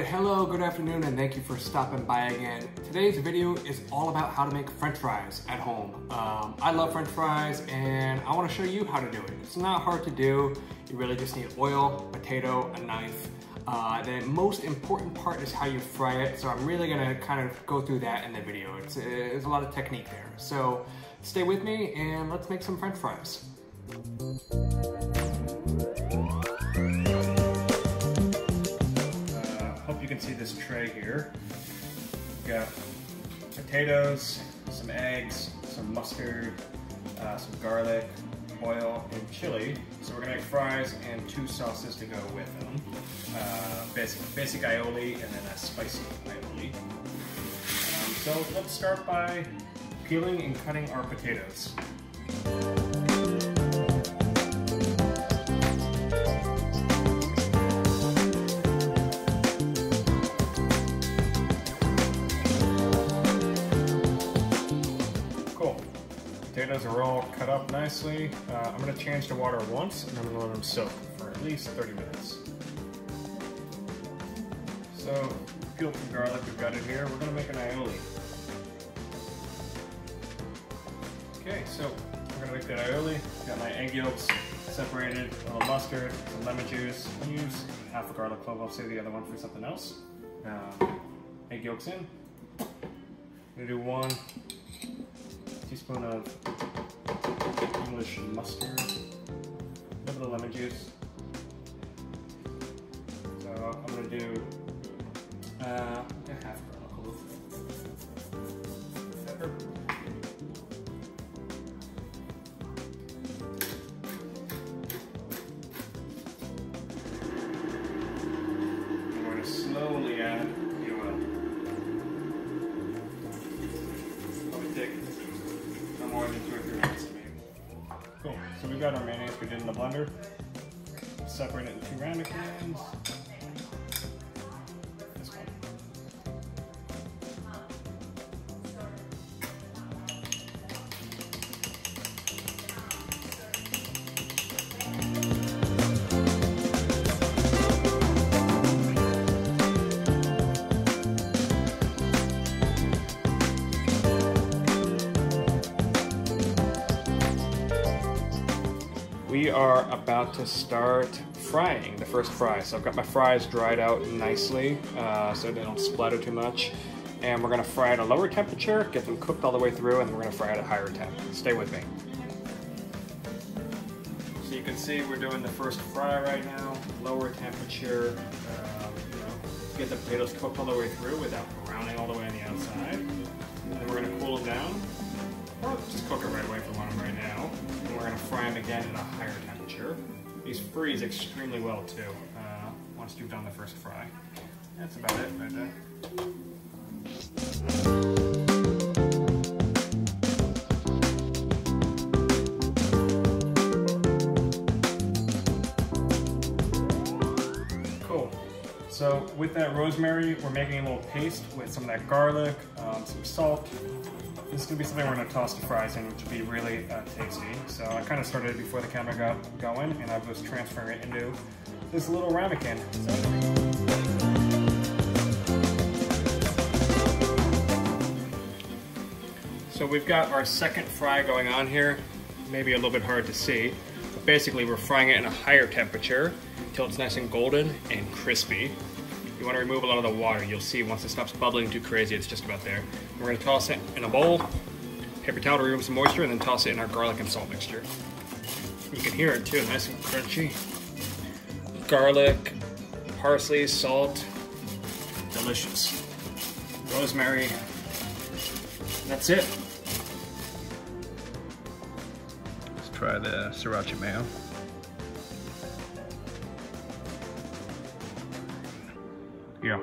Alright, hello, good afternoon, and thank you for stopping by again. Today's video is all about how to make French fries at home. I love French fries and I want to show you how to do it. It's not hard to do. You really just need oil, potato, a knife. The most important part is how you fry it, so I'm really going to kind of go through that in the video. There's a lot of technique there. So stay with me and let's make some French fries. Hope you can see this tray here. We've got potatoes, some eggs, some mustard, some garlic, oil, and chili. So we're gonna make fries and two sauces to go with them. Basic aioli and then a spicy aioli. So let's start by peeling and cutting our potatoes. Potatoes are all cut up nicely. I'm going to change the water once and I'm going to let them soak for at least 30 minutes. So, peeled some garlic we've got in here. We're going to make an aioli. Okay, so we're going to make that aioli. Got my egg yolks separated, a little mustard, some lemon juice. I'll use half a garlic clove. I'll save the other one for something else. Egg yolks in. I'm going to do 1 teaspoon of English mustard, a little bit of lemon juice. So I'm going to do half a garlic clove. Pepper. I'm going to slowly add the oil. Probably take more than 2 or 3 minutes to make. Cool. So we've got our mayonnaise we did in the blender. Separate it into 2 ramekins. This one. We are about to start frying the first fry. So I've got my fries dried out nicely so they don't splatter too much. And we're gonna fry at a lower temperature, get them cooked all the way through, and then we're gonna fry at a higher temp. Stay with me. So you can see we're doing the first fry right now, lower temperature, get the potatoes cooked all the way through without browning all the way on the outside. And then we're gonna cool them down. Or just cook it right away if we want them right now. And we're going to fry them again at a higher temperature. These freeze extremely well too, once you've done the first fry. That's about it right there. Cool. So with that rosemary, we're making a little paste with some of that garlic, some salt. This is going to be something we're going to toss the fries in, which will be really tasty. So I kind of started it before the camera got going, and I was transferring it into this little ramekin. So we've got our second fry going on here. Maybe a little bit hard to see, but basically we're frying it in a higher temperature until it's nice and golden and crispy. You want to remove a lot of the water. You'll see once it stops bubbling too crazy, it's just about there. We're going to toss it in a bowl, paper towel to remove some moisture, and then toss it in our garlic and salt mixture. You can hear it too, nice and crunchy. Garlic, parsley, salt, delicious. Rosemary, that's it. Let's try the Sriracha mayo. Yeah.